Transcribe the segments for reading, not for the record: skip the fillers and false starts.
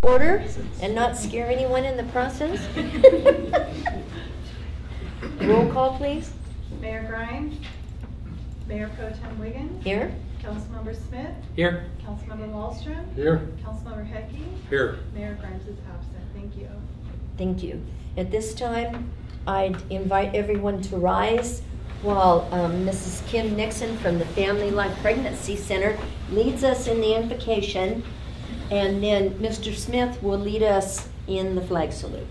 Order and not scare anyone in the process. Roll call, please. Mayor Grimes, Mayor Pro Tem Wiggins. Here. Councilmember Smith. Here. Councilmember Wallstrom. Here. Councilmember Heckey. Here. Mayor Grimes is absent. Thank you. Thank you. At this time, I'd invite everyone to rise while Mrs. Kim Nixon from the Family Life Pregnancy Center leads us in the invocation, and then Mr. Smith will lead us in the flag salute.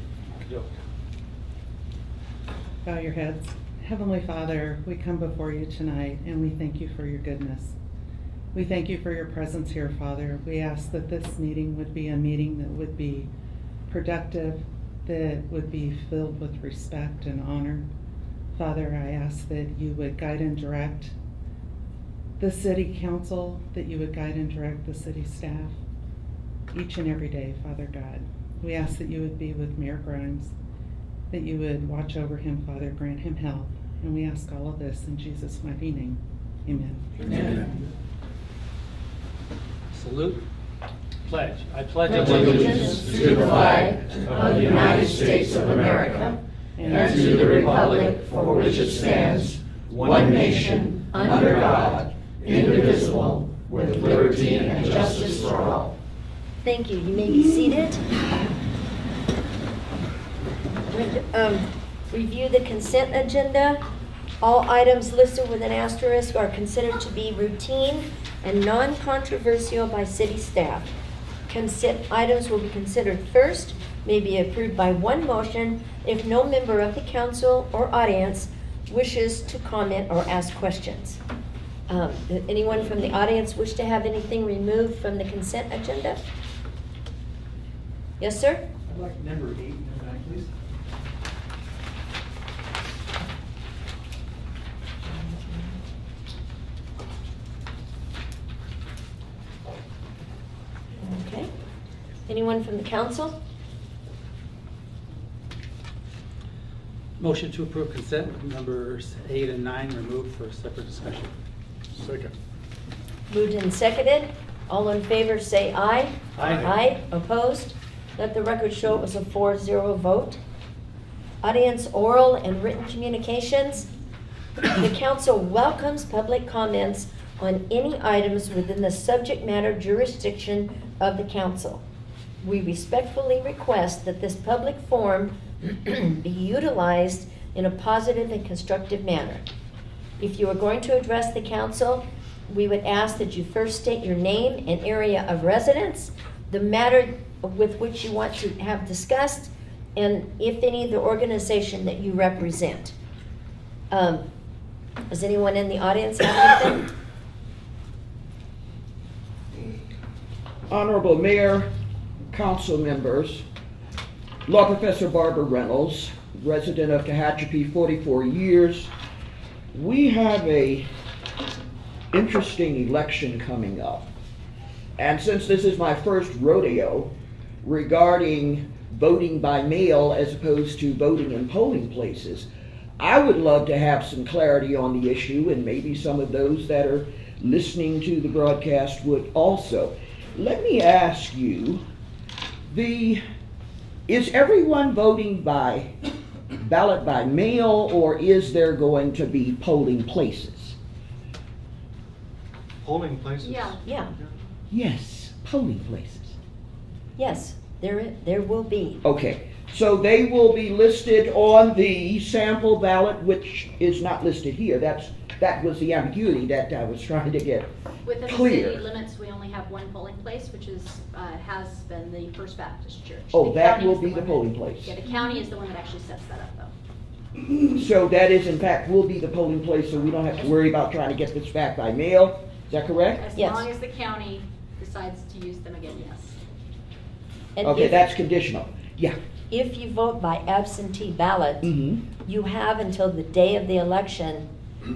Bow your heads. Heavenly Father, we come before you tonight and we thank you for your goodness. We thank you for your presence here, Father. We ask that this meeting would be a meeting that would be productive, that would be filled with respect and honor. Father, I ask that you would guide and direct the city council, that you would guide and direct the city staff each and every day, Father God. We ask that you would be with Mayor Grimes, that you would watch over him, Father, grant him health. And we ask all of this in Jesus' mighty name. Amen. Amen. Salute. Pledge. I pledge allegiance to the flag of the United States of America and to the republic for which it stands, one nation, under God, indivisible, with liberty and justice for all. Thank you. You may be seated. Review the consent agenda. All items listed with an asterisk are considered to be routine and non-controversial by city staff. Consent items will be considered first, may be approved by one motion if no member of the council or audience wishes to comment or ask questions. Anyone from the audience wish to have anything removed from the consent agenda? Yes, sir? I'd like number 8 in the back, please. Okay. Anyone from the council? Motion to approve consent numbers 8 and 9 removed for separate discussion. Second. Moved and seconded. All in favor say aye. Aye. Aye. Opposed? Let the record show it was a 4-0 vote. Audience oral and written communications. The council welcomes public comments on any items within the subject matter jurisdiction of the council. We respectfully request that this public forum be utilized in a positive and constructive manner. If you are going to address the council, we would ask that you first state your name and area of residence, the matter with which you want to have discussed, and if any, the organization that you represent. Does anyone in the audience have anything? Honorable Mayor, council members, Law Professor Barbara Reynolds, resident of Tehachapi, 44 years. We have a interesting election coming up. And since this is my first rodeo regarding voting by mail as opposed to voting in polling places, I would love to have some clarity on the issue, and maybe some of those that are listening to the broadcast would also. Let me ask you, is everyone voting by ballot by mail, or is there going to be polling places? Polling places? Yeah. Yes, polling places. Yes, there will be. Okay, so they will be listed on the sample ballot, which is not listed here. That was the ambiguity that I was trying to get Within clear. the city limits, we only have one polling place, which has been the First Baptist Church. Oh, The that county will is be the the one polling that- place. Yeah, the county is the one that actually sets that up, though. So that is, in fact, will be the polling place, so we don't have to worry about trying to get this back by mail. Is that correct? As Yes. long as the county decides to use them again, yes. And Okay, if, that's conditional. Yeah. if you vote by absentee ballot, Mm-hmm. you have until the day of the election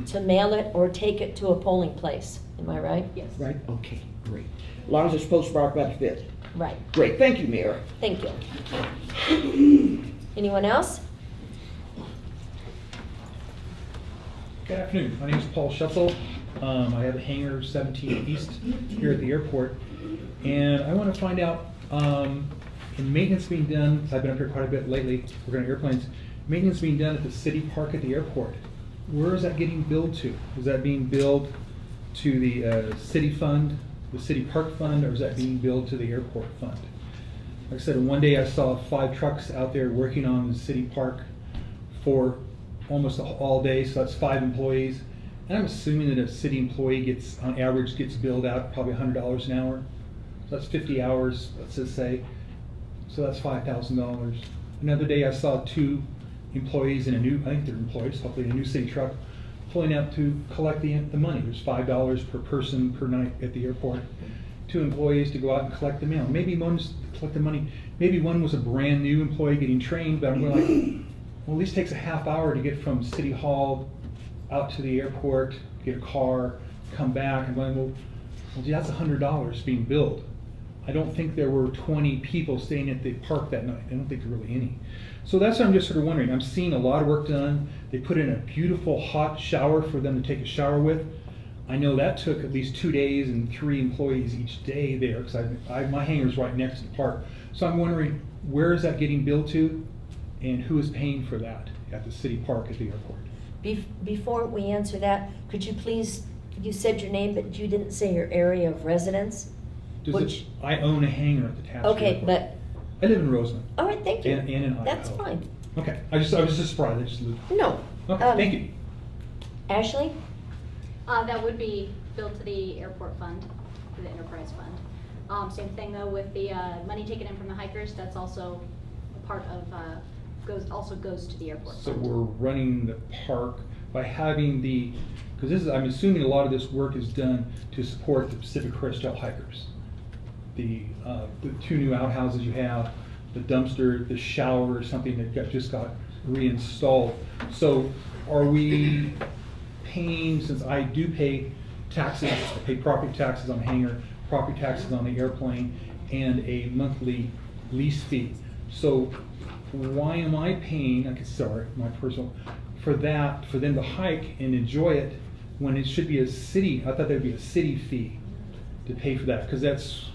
to mail it or take it to a polling place. Am I right? Yes. Right, okay, great. As long as it's postmarked by the 5th. Right. Great, thank you, Mayor. Thank you. Anyone else? Good afternoon. My name is Paul Schutzel. I have a hangar 17 East here at the airport. And I want to find out, in maintenance being done, 'cause I've been up here quite a bit lately, working on airplanes, maintenance being done at the city park at the airport. Where is that getting billed to? Is that being billed to the city fund, the city park fund, or is that being billed to the airport fund? Like I said, one day I saw 5 trucks out there working on the city park for almost all day, so that's 5 employees. And I'm assuming that a city employee gets, on average, gets billed out probably $100 an hour. So that's 50 hours, let's just say. So that's $5,000. Another day I saw 2 employees in a new, I think they're employees, hopefully in a new city truck, pulling out to collect the money. There's $5 per person per night at the airport. 2 employees to go out and collect the mail. Maybe one's to collect the money. Maybe one was a brand new employee getting trained, but I'm going like, well, at least takes a half hour to get from City Hall out to the airport, get a car, come back. I'm going, well gee, that's $100 being billed. I don't think there were 20 people staying at the park that night. I don't think there were really any. So that's what I'm just sort of wondering. I'm seeing a lot of work done. They put in a beautiful hot shower for them to take a shower with. I know that took at least 2 days and 3 employees each day there, because my hangar's right next to the park. So I'm wondering, where is that getting billed to, and who is paying for that at the city park at the airport? Before we answer that, could you please, you said your name, but you didn't say your area of residence? I own a hangar at the Tehachapi Okay, airport. but, I live in Roseland. all right, thank you. And in Idaho. That's fine. Okay, I was just surprised. I just lived. No. Okay, thank you. Ashley? That would be billed to the airport fund, to the enterprise fund. Same thing though with the money taken in from the hikers, that's also a part of, also goes to the airport So fund. we're running the park by having because I'm assuming a lot of this work is done to support the Pacific Crest Trail hikers. The 2 new outhouses you have, the dumpster, the shower, something that just got reinstalled. So are we paying, since I do pay taxes, I pay property taxes on the hangar, property taxes on the airplane, and a monthly lease fee. So why am I paying, my personal, for that, for them to hike and enjoy it when it should be a city, I thought there'd be a city fee to pay for that, because that's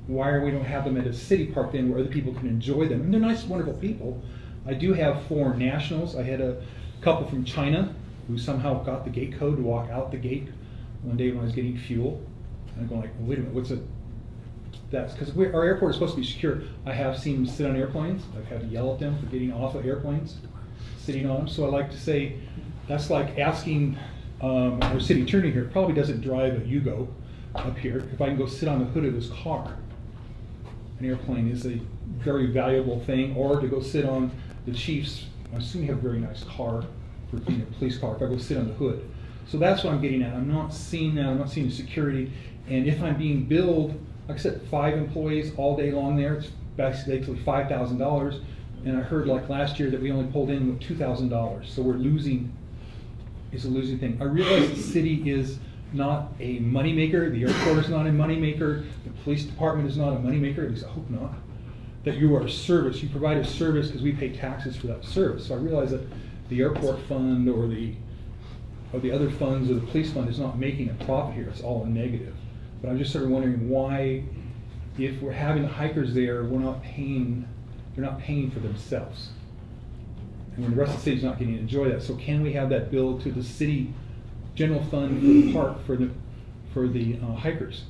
why we don't have them at a city park then where other people can enjoy them. And they're nice, wonderful people. I do have foreign nationals. I had a couple from China who somehow got the gate code to walk out the gate one day when I was getting fuel. And I'm going like, well, wait a minute, that's because our airport is supposed to be secure. I have seen them sit on airplanes. I've had to yell at them for getting off of airplanes, sitting on them. So I like to say, that's like asking our city attorney here, probably doesn't drive a Yugo up here, if I can go sit on the hood of his car. An airplane is a very valuable thing, or to go sit on the chief's, I assume you have a very nice car for being a police car, if I go sit on the hood. So that's what I'm getting at. I'm not seeing that, I'm not seeing the security. And if I'm being billed, like I said, 5 employees all day long there, it's basically $5,000. And I heard like last year that we only pulled in with $2,000. So we're losing, it's a losing thing. I realize the city is not a moneymaker, the airport is not a moneymaker, the police department is not a moneymaker, at least I hope not. That you are a service, you provide a service because we pay taxes for that service. So I realize that the airport fund or the other funds or the police fund is not making a profit here, it's all a negative. But I'm just sort of wondering why, if we're having the hikers there, they're not paying for themselves. And when the rest of the city's not getting to enjoy that. So can we have that billed to the city general fund for the park for the hikers?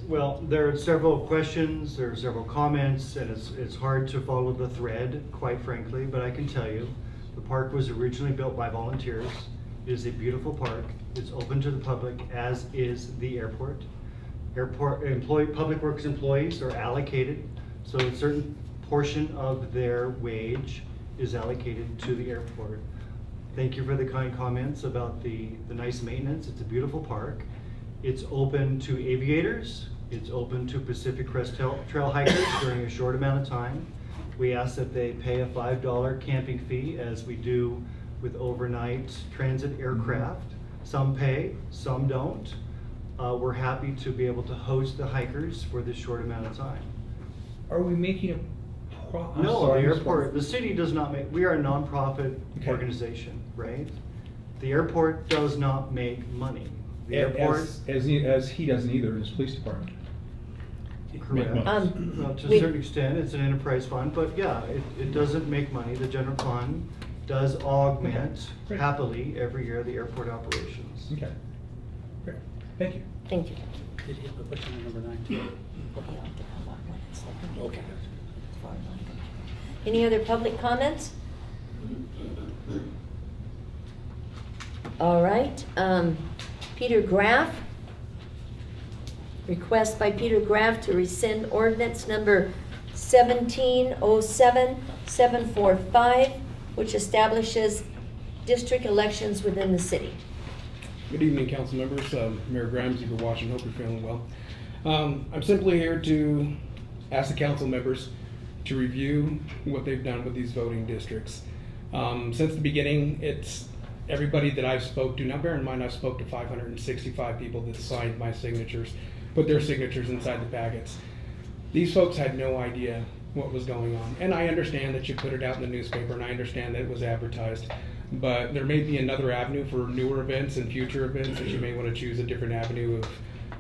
Well, there are several questions, there are several comments, and it's hard to follow the thread, quite frankly, but I can tell you, the park was originally built by volunteers. It is a beautiful park. It's open to the public, as is the airport. Public works employees are allocated, so a certain portion of their wage is allocated to the airport. Thank you for the kind comments about the nice maintenance. It's a beautiful park. It's open to aviators. It's open to Pacific Crest Trail hikers during a short amount of time. We ask that they pay a $5 camping fee, as we do with overnight transit aircraft. Some pay, some don't. We're happy to be able to host the hikers for this short amount of time. Are we making a I'm No, sorry, the Ms. airport, Barber. the city does not make, we are a nonprofit Okay. organization, right? The airport does not make money. The airport, As he doesn't either in his police department. correct. Make money. Well, to we- a certain extent, it's an enterprise fund, but yeah, it doesn't make money. The general fund does augment Great. happily every year the airport operations. Okay. Great. Thank you. Thank you. Did he put you on number 9 too? Okay. Any other public comments? All right, Peter Graff. Request by Peter Graff to rescind ordinance number 1707-745, which establishes district elections within the city. Good evening, council members. Mayor Grimes, if you're watching, hope you're feeling well. I'm simply here to ask the council members to review what they've done with these voting districts. Since the beginning, it's everybody that I've spoke to. Now bear in mind, I spoke to 565 people that signed my signatures, put their signatures inside the packets. These folks had no idea what was going on. And I understand that you put it out in the newspaper, and I understand that it was advertised. But there may be another avenue for newer events and future events that you may want to choose a different avenue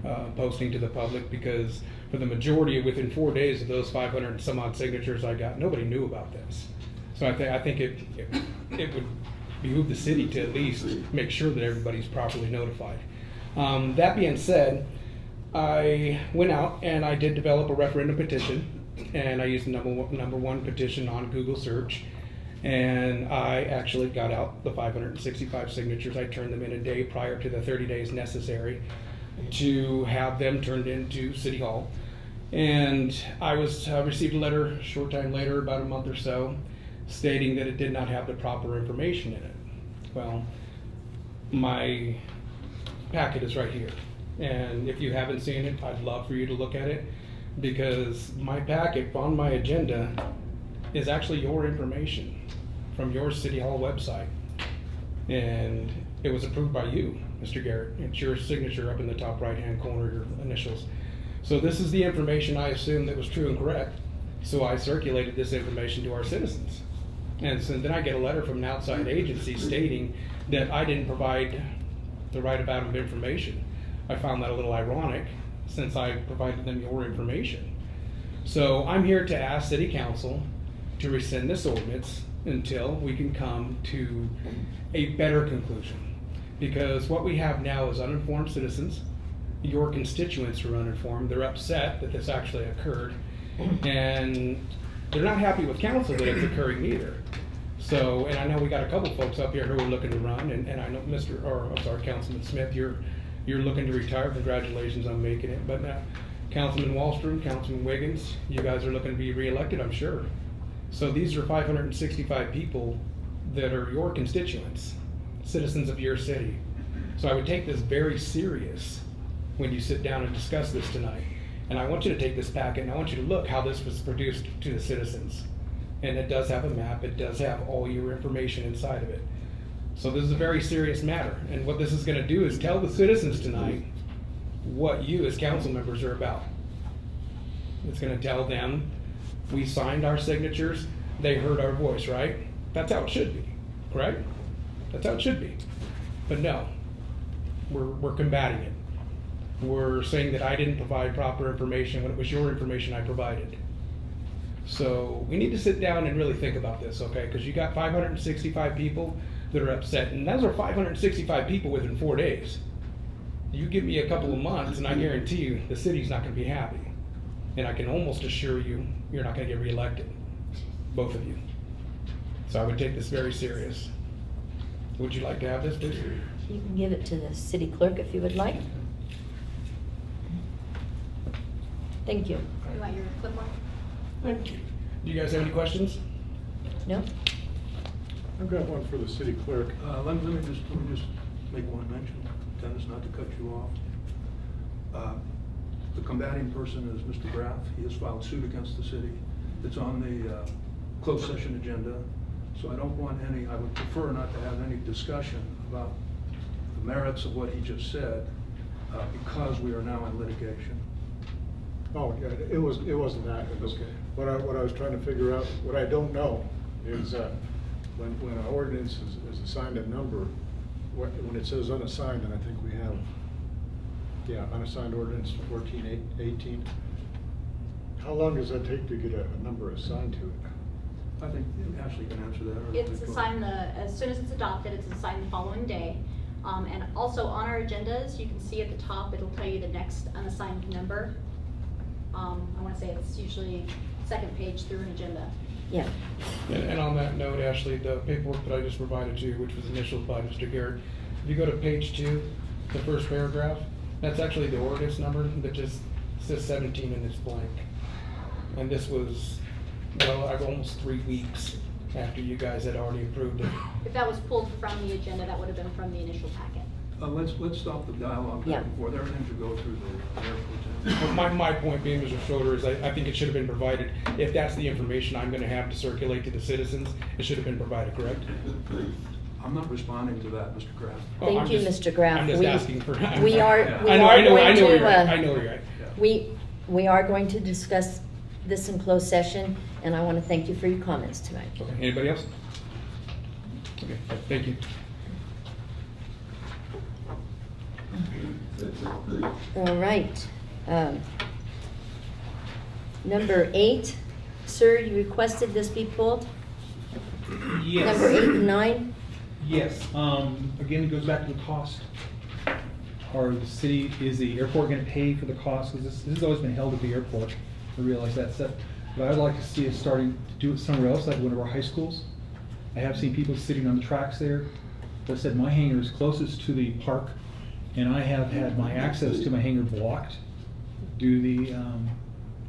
of posting to the public, because for the majority, within 4 days of those 500 and some odd signatures I got, nobody knew about this. So I think it would behoove the city to at least make sure that everybody's properly notified. That being said, I went out and I did develop a referendum petition, and I used the number one petition on Google search. And I actually got out the 565 signatures. I turned them in a day prior to the 30 days necessary to have them turned into City Hall. And I received a letter a short time later, about a month or so, stating that it did not have the proper information in it. Well, my packet is right here. And if you haven't seen it, I'd love for you to look at it, because my packet on my agenda is actually your information from your City Hall website. And it was approved by you, Mr. Garrett. It's your signature up in the top right-hand corner, your initials. So this is the information I assumed that was true and correct. So I circulated this information to our citizens. And so then I get a letter from an outside agency stating that I didn't provide the right amount of information. I found that a little ironic, since I provided them your information. So I'm here to ask City Council to rescind this ordinance until we can come to a better conclusion. Because what we have now is uninformed citizens. Your constituents are uninformed. They're upset that this actually occurred. And they're not happy with council that it's occurring either. So, and I know we got a couple folks up here who are looking to run, and I know Councilman Smith, you're looking to retire. Congratulations on making it. But Councilman Wallstrom, Councilman Wiggins, you guys are looking to be reelected, I'm sure. So these are 565 people that are your constituents, citizens of your city. So I would take this very serious when you sit down and discuss this tonight. And I want you to take this packet and I want you to look how this was produced to the citizens. And it does have a map, it does have all your information inside of it. So this is a very serious matter. And what this is gonna do is tell the citizens tonight what you as council members are about. It's gonna tell them, we signed our signatures, they heard our voice, right? That's how it should be, correct? That's how it should be. But no, we're combating it. We're saying that I didn't provide proper information when it was your information I provided. So we need to sit down and really think about this, okay? Because you got 565 people that are upset, and those are 565 people within 4 days. You give me a couple of months and I guarantee you the city's not gonna be happy. And I can almost assure you, you're not gonna get reelected, both of you. So I would take this very serious. Would you like to have this, please? You can give it to the city clerk if you would like. Thank you. You want your clipboard? Thank you. Do you guys have any questions? No? I've got one for the city clerk. Let me just make one mention, Dennis, not to cut you off. The combating person is Mr. Graff. He has filed suit against the city. It's on the closed session agenda. So I don't want any, I would prefer not to have any discussion about the merits of what he just said, because we are now in litigation. Oh, yeah, it wasn't that. It was, Okay. what I was trying to figure out, what I don't know is, when an ordinance is assigned a number, when it says unassigned, and I think we have, yeah, unassigned ordinance 1418, how long does that take to get a number assigned to it? I think Ashley can answer that. or It's Victoria. assigned as soon as it's adopted, it's assigned the following day. And also on our agendas, you can see at the top, it'll tell you the next unassigned number. I wanna say it's usually second page through an agenda. Yeah. And on that note, Ashley, the paperwork that I just provided to you, which was initialed by Mr. Garrett, if you go to page 2, the first paragraph, that's actually the ordinance number that just says 17 and it's blank. And this was, well, almost 3 weeks after you guys had already approved it. If that was pulled from the agenda, that would have been from the initial packet. Let's stop the dialogue Yeah. back and forth. Everything should go through the mayor pro tem. But my point being, Mr. Schroeder, is I think it should have been provided. If that's the information I'm gonna have to circulate to the citizens, it should have been provided, correct? I'm not responding to that, Mr. Kraft. Oh, Thank I'm you, just- Mr. Graff. I'm just asking for. We are Yeah. we I know, are I know, going I know where to, you're at. I know where you're at. we are going to discuss this in closed session, and I want to thank you for your comments tonight. Okay, anybody else? Okay, thank you. All right. Number 8, sir, you requested this be pulled? Yes. Number 8 and 9? Yes, again, it goes back to the cost. Is the airport gonna pay for the cost? Because this has always been held at the airport, I realize that stuff. But I'd like to see us starting to do it somewhere else, like one of our high schools. I have seen people sitting on the tracks there. Like I said, my hangar is closest to the park, and I have had my access to my hangar blocked due to the,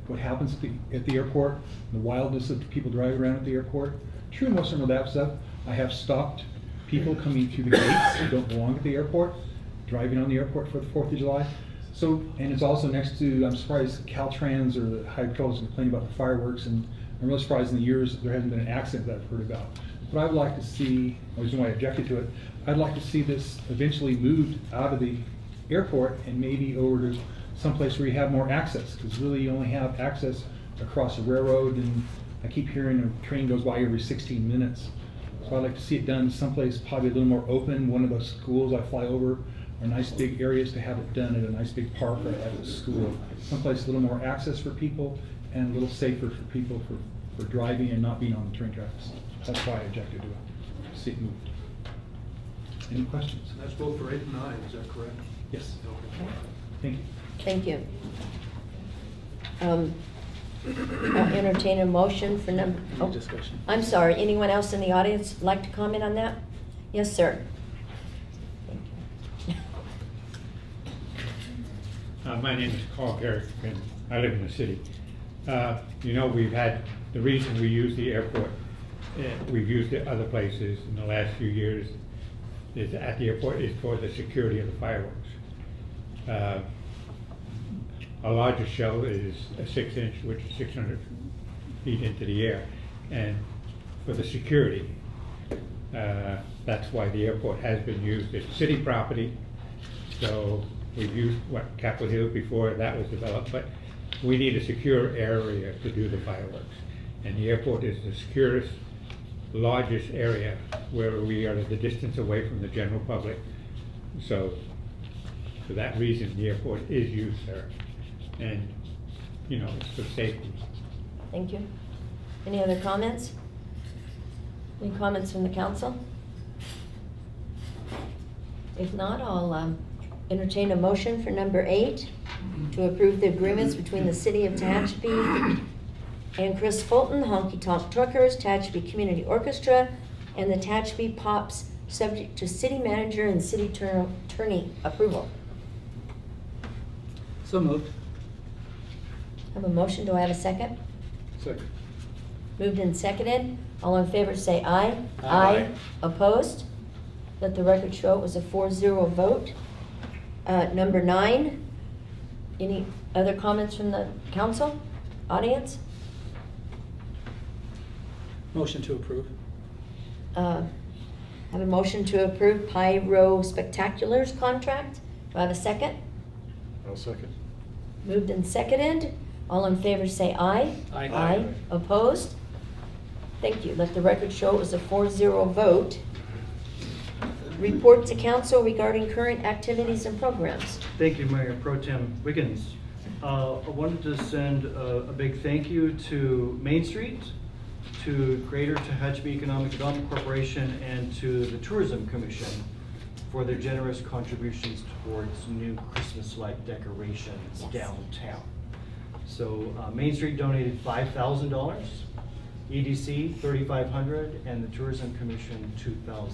what happens at the airport, the wildness of people driving around at the airport. True, most of that stuff. I have stopped people coming through the gates who don't belong at the airport, driving on the airport for the 4th of July. So, and it's also next to, I'm surprised Caltrans or the High Patrols complaining about the fireworks, and I'm really surprised in the years there hasn't been an accident that I've heard about. But I would like to see, the reason why I objected to it, I'd like to see this eventually moved out of the airport and maybe over to someplace where you have more access, because really you only have access across the railroad, and I keep hearing a train goes by every 16 minutes. So I'd like to see it done someplace probably a little more open. One of those schools I fly over are nice big areas to have it done at a nice big park or at a school. Someplace a little more access for people and a little safer for people for driving and not being on the train tracks. That's why I objected to it, see it moved. Any questions? And that's both for 8 and 9, is that correct? Yes. Okay. Thank you. Thank you. I'll entertain a motion for number, oh, Discussion. I'm sorry, anyone else in the audience like to comment on that? Yes, sir. Thank you. My name is Carl Garrett, and I live in the city. You know, we've had, the reason we use the airport, we've used it other places in the last few years, is at the airport is for the security of the fireworks. Our largest shell is a 6-inch, which is 600 feet into the air, and for the security, that's why the airport has been used. It's city property, so we've used Capitol Hill before that was developed, but we need a secure area to do the fireworks. And the airport is the securest, largest area where we are at the distance away from the general public. So for that reason, the airport is used there. And, you know, it's for safety. Thank you. Any other comments? Any comments from the council? If not, I'll entertain a motion for number 8 to approve the agreements between the City of Tehachapi and Chris Fulton, Honky Tonk Truckers, Tehachapi Community Orchestra, and the Tehachapi Pops, subject to city manager and city attorney approval. So moved. Have a motion, do I have a second? Second. Moved and seconded. All in favor say aye. Aye. Opposed? Let the record show it was a 4-0 vote. Number 9, any other comments from the council, audience? Motion to approve. Have a motion to approve Pyro Spectaculars contract. Do I have a second? I'll second. Moved and seconded. All in favor say aye. Aye. Aye. Opposed? Thank you. Let the record show it was a 4-0 vote. Report to council regarding current activities and programs. Thank you, Mayor Pro Tem Wiggins. I wanted to send a big thank you to Main Street, to Greater Tehachapi Economic Development Corporation, and to the Tourism Commission for their generous contributions towards new Christmas light decorations downtown. So Main Street donated $5,000, EDC $3,500, and the Tourism Commission $2,000.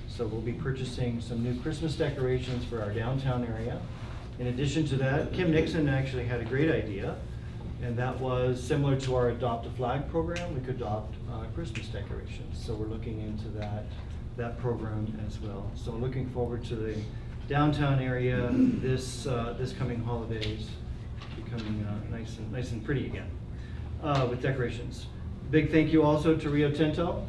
So we'll be purchasing some new Christmas decorations for our downtown area. In addition to that, Kim Nixon actually had a great idea, and that was similar to our Adopt a Flag program. We could adopt Christmas decorations. So we're looking into that program as well. So looking forward to the downtown area this coming holidays becoming nice and pretty again with decorations. Big thank you also to Rio Tinto.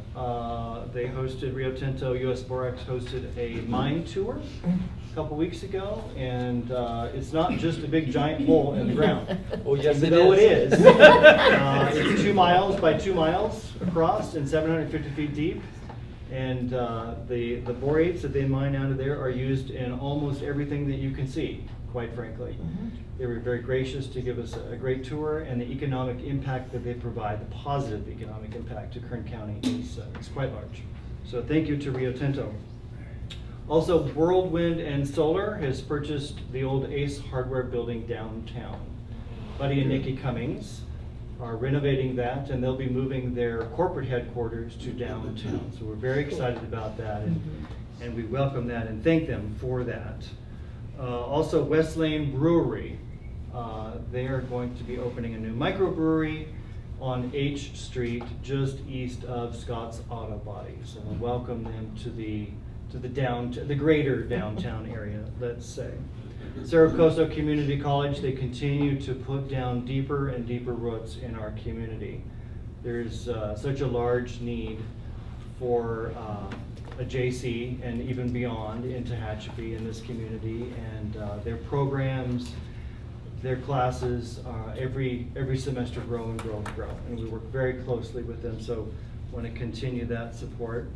Rio Tinto US Borax hosted a mine tour a couple weeks ago, and it's not just a big giant hole in the ground. Oh, yes, Even though it is. It's 2 miles by 2 miles across and 750 feet deep. And the borates that they mine out of there are used in almost everything that you can see, quite frankly. They were very gracious to give us a great tour, and the economic impact that they provide, the positive economic impact to Kern County is quite large. So thank you to Rio Tinto. Also, Whirlwind and Solar has purchased the old Ace Hardware building downtown. Buddy and Nikki Cummings are renovating that, and they'll be moving their corporate headquarters to downtown. So we're very excited about that, and we welcome that and thank them for that. Also, West Lane Brewery, they are going to be opening a new microbrewery on H Street, just east of Scott's Auto Body. So we'll welcome them to the greater downtown area, let's say. Cerro Coso Community College, they continue to put down deeper and deeper roots in our community. There's such a large need for a JC and even beyond in Tehachapi in this community, and their programs, their classes, every semester grow and grow and grow, and we work very closely with them, so want to continue that support.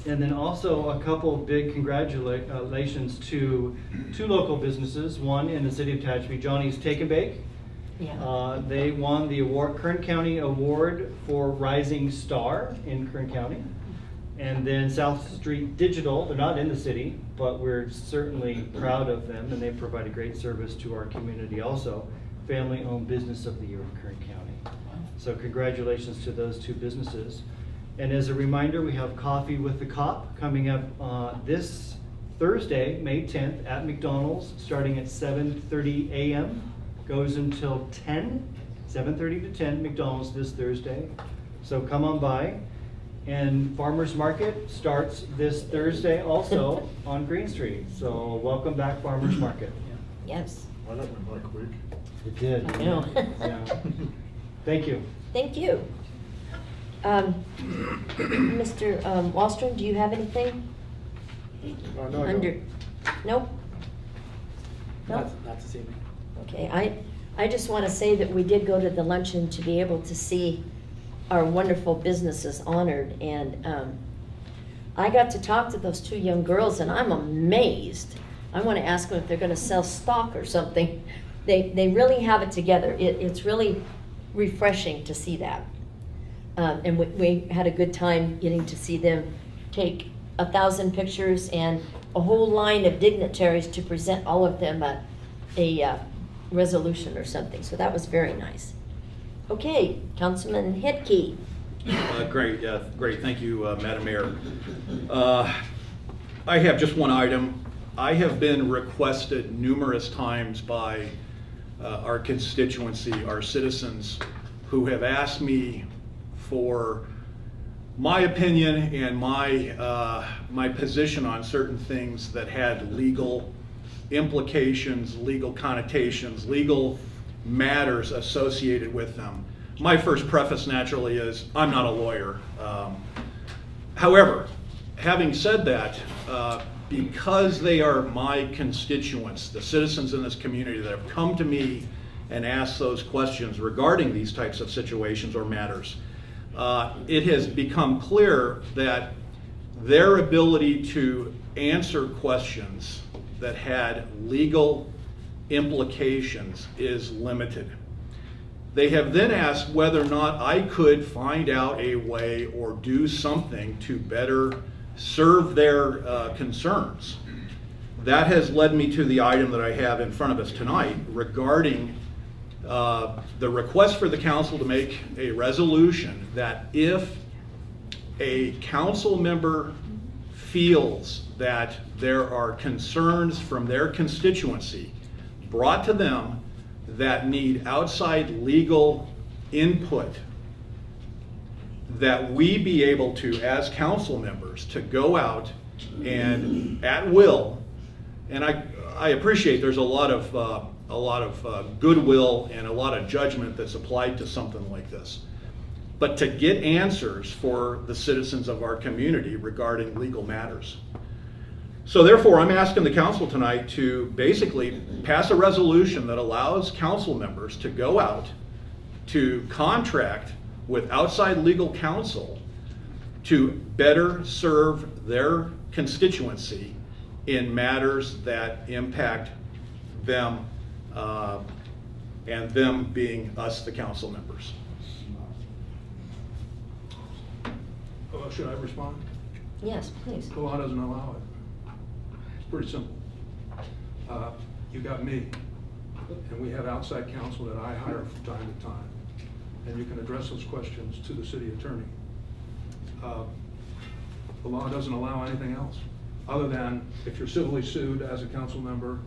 And then also a couple of big congratulations to 2 local businesses, one in the city of Tehachapi, Johnny's Take and Bake. Yeah. They won the Kern County Award for Rising Star in Kern County. And then South Street Digital, they're not in the city, but we're certainly proud of them, and they provide a great service to our community also. Family-owned Business of the Year in Kern County. So congratulations to those 2 businesses. And as a reminder, we have Coffee with the Cop coming up this Thursday, May 10th at McDonald's, starting at 7:30 a.m. Goes until 7:30 to 10, McDonald's this Thursday. So come on by. And Farmers Market starts this Thursday also on Green Street. So welcome back, Farmers Market. Yes. Why not went by quick? It did. I know. Yeah. Thank you. Thank you. Mr. Wallstrom, do you have anything? No, I don't. Nope? No? Not this evening. Okay, I just want to say that we did go to the luncheon to be able to see our wonderful businesses honored, and I got to talk to those 2 young girls, and I'm amazed. I want to ask them if they're going to sell stock or something. They really have it together. It's really refreshing to see that. And we had a good time getting to see them take 1,000 pictures and a whole line of dignitaries to present all of them a resolution or something. So that was very nice. Okay, Councilman Hitkey. Great. Thank you, Madam Mayor. I have just one item. I have been requested numerous times by our constituency, our citizens, who have asked me for my opinion and my position on certain things that had legal implications, legal connotations, legal matters associated with them. My first preface naturally is I'm not a lawyer. However, having said that, because they are my constituents, the citizens in this community that have come to me and asked those questions regarding these types of situations or matters, it has become clear that their ability to answer questions that had legal implications is limited. They have then asked whether or not I could find out a way or do something to better serve their concerns. That has led me to the item that I have in front of us tonight regarding the request for the council to make a resolution that if a council member feels that there are concerns from their constituency brought to them that need outside legal input, that we be able to, as council members, to go out and at will, and I appreciate there's a lot of goodwill and a lot of judgment that's applied to something like this, but to get answers for the citizens of our community regarding legal matters. So therefore, I'm asking the council tonight to basically pass a resolution that allows council members to go out to contract with outside legal counsel to better serve their constituency in matters that impact them, and them being us, the council members. Should I respond? Yes, please. The law doesn't allow it. It's pretty simple. You got me, and we have outside counsel that I hire from time to time, and you can address those questions to the city attorney. The law doesn't allow anything else, other than if you're civilly sued as a council member,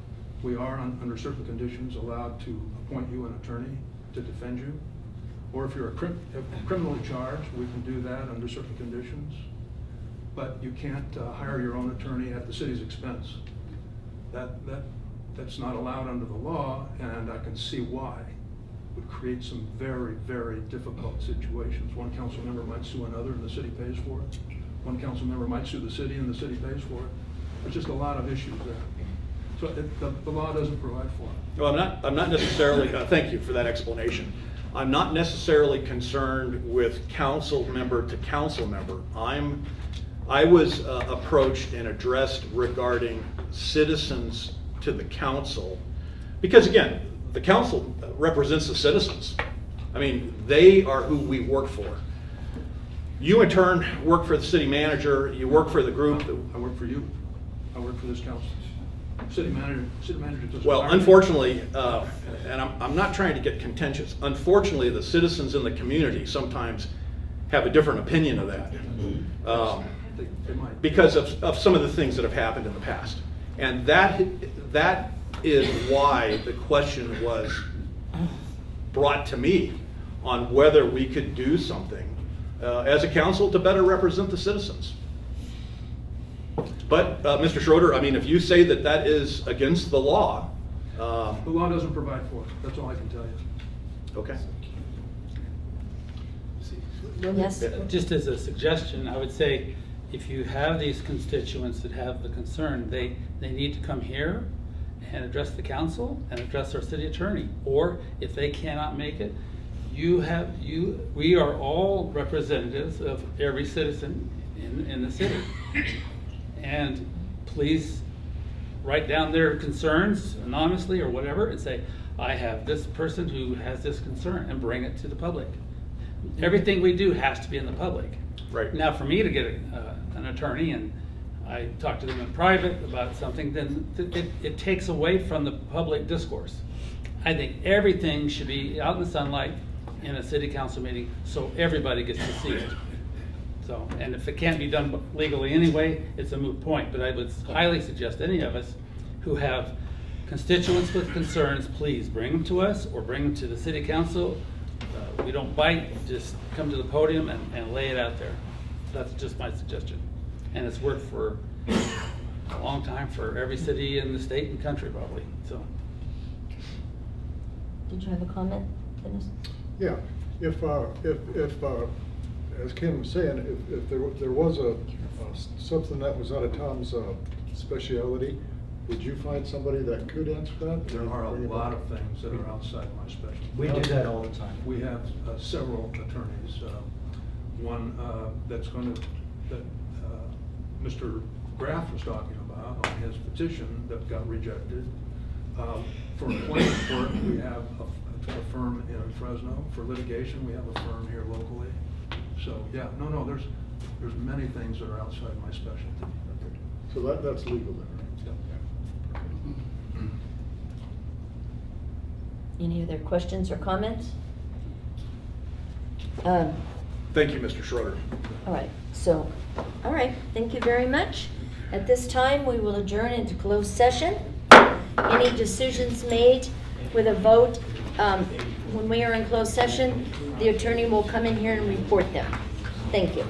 we are, under certain conditions, allowed to appoint you an attorney to defend you. Or if you're criminally charged, we can do that under certain conditions. But you can't hire your own attorney at the city's expense. That's not allowed under the law, and I can see why. It would create some very, very difficult situations. One council member might sue another and the city pays for it. One council member might sue the city and the city pays for it. There's just a lot of issues there. So the law doesn't provide for it. Well, I'm not necessarily, thank you for that explanation. I'm not necessarily concerned with council member to council member. I was approached and addressed regarding citizens to the council, because again, the council represents the citizens. I mean, they are who we work for. You in turn work for the city manager, you work for the group. I work for you. I work for this council. City manager doesn't. Well, unfortunately, and I'm not trying to get contentious, unfortunately the citizens in the community sometimes have a different opinion of that. They might. Because of some of the things that have happened in the past. And that is why the question was brought to me on whether we could do something as a council to better represent the citizens. But Mr. Schroeder, I mean, if you say that that is against the law. The law doesn't provide for it. That's all I can tell you. Okay. Yes? Just as a suggestion, I would say, if you have these constituents that have the concern, they need to come here and address the council and address our city attorney. Or if they cannot make it, we are all representatives of every citizen in the city. And please write down their concerns anonymously or whatever and say, I have this person who has this concern, and bring it to the public. Everything we do has to be in the public. Right. Now, for me to get an attorney and I talk to them in private about something, then it takes away from the public discourse. I think everything should be out in the sunlight in a city council meeting so everybody gets to see it. So, and if it can't be done legally anyway, it's a moot point. But I would highly suggest any of us who have constituents with concerns, please bring them to us or bring them to the city council. We don't bite, just come to the podium and lay it out there. That's just my suggestion. And it's worked for a long time for every city in the state and country probably, so. Did you have a comment, Dennis? Yeah, if as Kim was saying, if there was something that was out of Tom's speciality, would you find somebody that could answer that? There are a lot of things that are outside my specialty. We do that all the time. We have several attorneys. One that's going to, that Mr. Graff was talking about on his petition that got rejected. For employment work, we have a firm in Fresno. For litigation, we have a firm here locally. So, yeah, no, there's many things that are outside my specialty. Okay. So that's legal then, right? Any other questions or comments? Thank you, Mr. Schroeder. All right, thank you very much. At this time, we will adjourn into closed session. Any decisions made with a vote, when we are in closed session, the attorney will come in here and report them. Thank you.